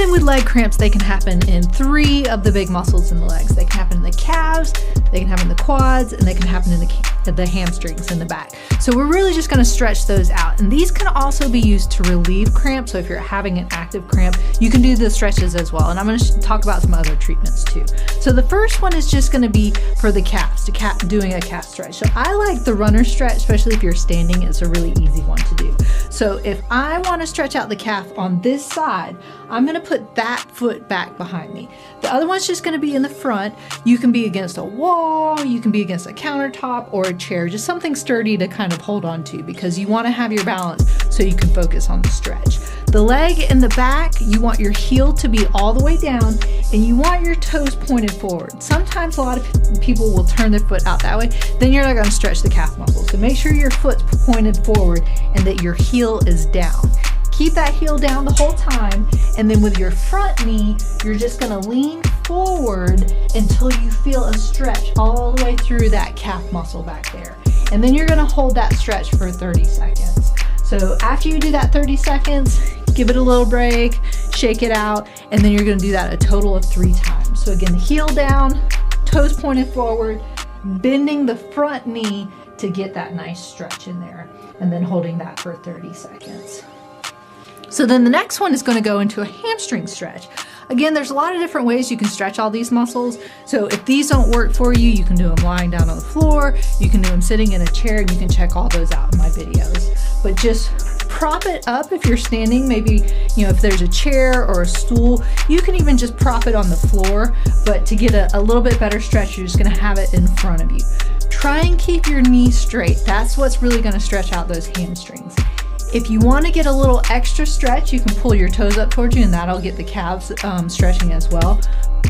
Often with leg cramps, they can happen in 3 of the big muscles in the legs. They can happen in the calves, they can happen in the quads, and they can happen in the hamstrings in the back. So we're really just gonna stretch those out. And these can also be used to relieve cramp. So if you're having an active cramp, you can do the stretches as well. And I'm gonna talk about some other treatments too. So the first one is just gonna be for the calves, doing a calf stretch. So I like the runner stretch, especially if you're standing. It's a really easy one to do. So if I wanna stretch out the calf on this side, I'm gonna put that foot back behind me. The other one's just gonna be in the front. You can be against a wall, you can be against a countertop or a chair, just something sturdy to kind of hold on to, because you wanna have your balance so you can focus on the stretch. The leg in the back, you want your heel to be all the way down and you want your toes pointed forward. Sometimes a lot of people will turn their foot out that way, then you're not gonna stretch the calf muscle. So make sure your foot's pointed forward and that your heel is down. Keep that heel down the whole time, and then with your front knee, you're just gonna lean forward until you feel a stretch all the way through that calf muscle back there. And then you're gonna hold that stretch for 30 seconds. So after you do that 30 seconds, give it a little break, shake it out, and then you're gonna do that a total of 3 times. So again, heel down, toes pointed forward, bending the front knee to get that nice stretch in there, and then holding that for 30 seconds. So then the next one is going to go into a hamstring stretch. Again, there's a lot of different ways you can stretch all these muscles. So if these don't work for you, you can do them lying down on the floor, you can do them sitting in a chair, and you can check all those out in my videos. But just prop it up if you're standing. Maybe, if there's a chair or a stool, you can even just prop it on the floor. But to get a little bit better stretch, you're just going to have it in front of you. Try and keep your knees straight. That's what's really going to stretch out those hamstrings. If you want to get a little extra stretch, you can pull your toes up towards you, and that'll get the calves stretching as well.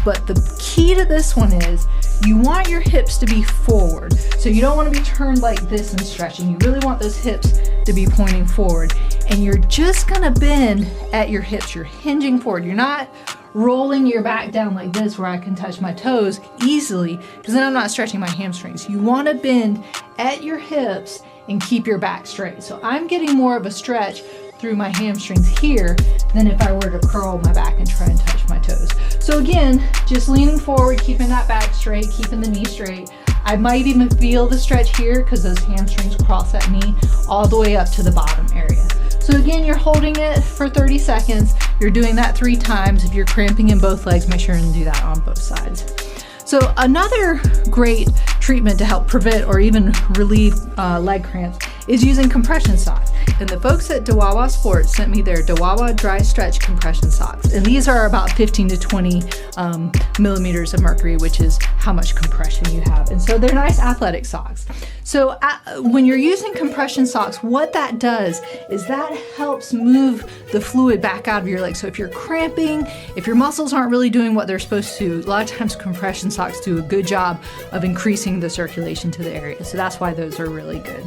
But the key to this one is you want your hips to be forward. So you don't want to be turned like this and stretching. You really want those hips to be pointing forward. And you're just going to bend at your hips. You're hinging forward. You're not rolling your back down like this where I can touch my toes easily, because then I'm not stretching my hamstrings. You want to bend at your hips and keep your back straight. So I'm getting more of a stretch through my hamstrings here than if I were to curl my back and try and touch my toes. So again, just leaning forward, keeping that back straight, keeping the knee straight. I might even feel the stretch here because those hamstrings cross that knee all the way up to the bottom area. So again, you're holding it for 30 seconds. You're doing that 3 times. If you're cramping in both legs, make sure and do that on both sides. So another great treatment to help prevent or even relieve leg cramps is using compression socks. And the folks at Dawawa Sports sent me their Dawawa Dry Stretch compression socks. And these are about 15 to 20 millimeters of mercury, which is how much compression you have. And so they're nice athletic socks. So when you're using compression socks, what that does is that helps move the fluid back out of your leg. So if you're cramping, if your muscles aren't really doing what they're supposed to, a lot of times compression socks do a good job of increasing the circulation to the area. So that's why those are really good.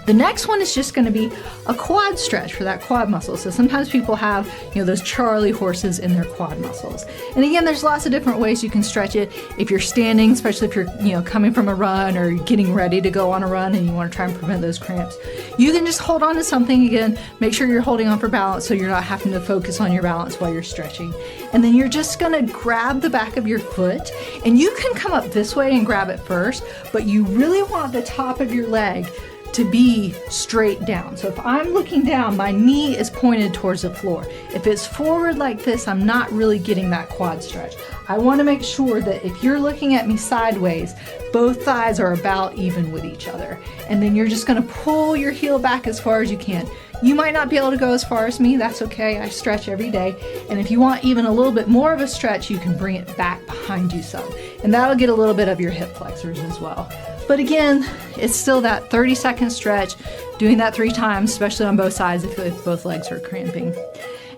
The next one is just going to be a quad stretch for that quad muscle. So sometimes people have, those Charlie horses in their quad muscles. And again, there's lots of different ways you can stretch it. If you're standing, especially if you're, coming from a run or getting ready to go on a run and you want to try and prevent those cramps, you can just hold on to something again. Make sure you're holding on for balance so you're not having to focus on your balance while you're stretching. And then you're just going to grab the back of your foot, and you can come up this way and grab it first, but you really want the top of your leg to be straight down. So if I'm looking down, my knee is pointed towards the floor. If it's forward like this, I'm not really getting that quad stretch. I want to make sure that if you're looking at me sideways, both thighs are about even with each other. And then you're just going to pull your heel back as far as you can. You might not be able to go as far as me. That's okay. I stretch every day. And if you want even a little bit more of a stretch, you can bring it back behind you some. And that'll get a little bit of your hip flexors as well. But again, it's still that 30-second stretch, doing that 3 times, especially on both sides if both legs are cramping.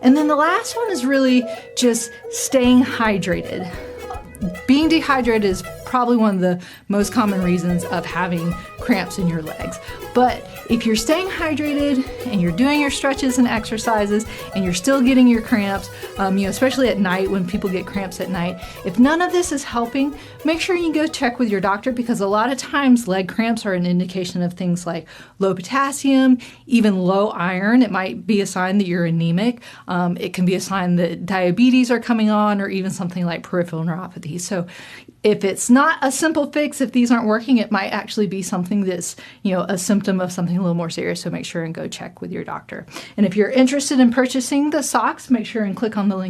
And then the last one is really just staying hydrated. Being dehydrated is probably one of the most common reasons of having cramps in your legs. But if you're staying hydrated and you're doing your stretches and exercises and you're still getting your cramps, especially at night when people get cramps at night, if none of this is helping, make sure you go check with your doctor, because a lot of times leg cramps are an indication of things like low potassium, even low iron. It might be a sign that you're anemic. It can be a sign that diabetes are coming on, or even something like peripheral neuropathy. So if it's not a simple fix, if these aren't working, it might actually be something that's, a symptom of something a little more serious. So make sure and go check with your doctor. And if you're interested in purchasing the socks, make sure and click on the link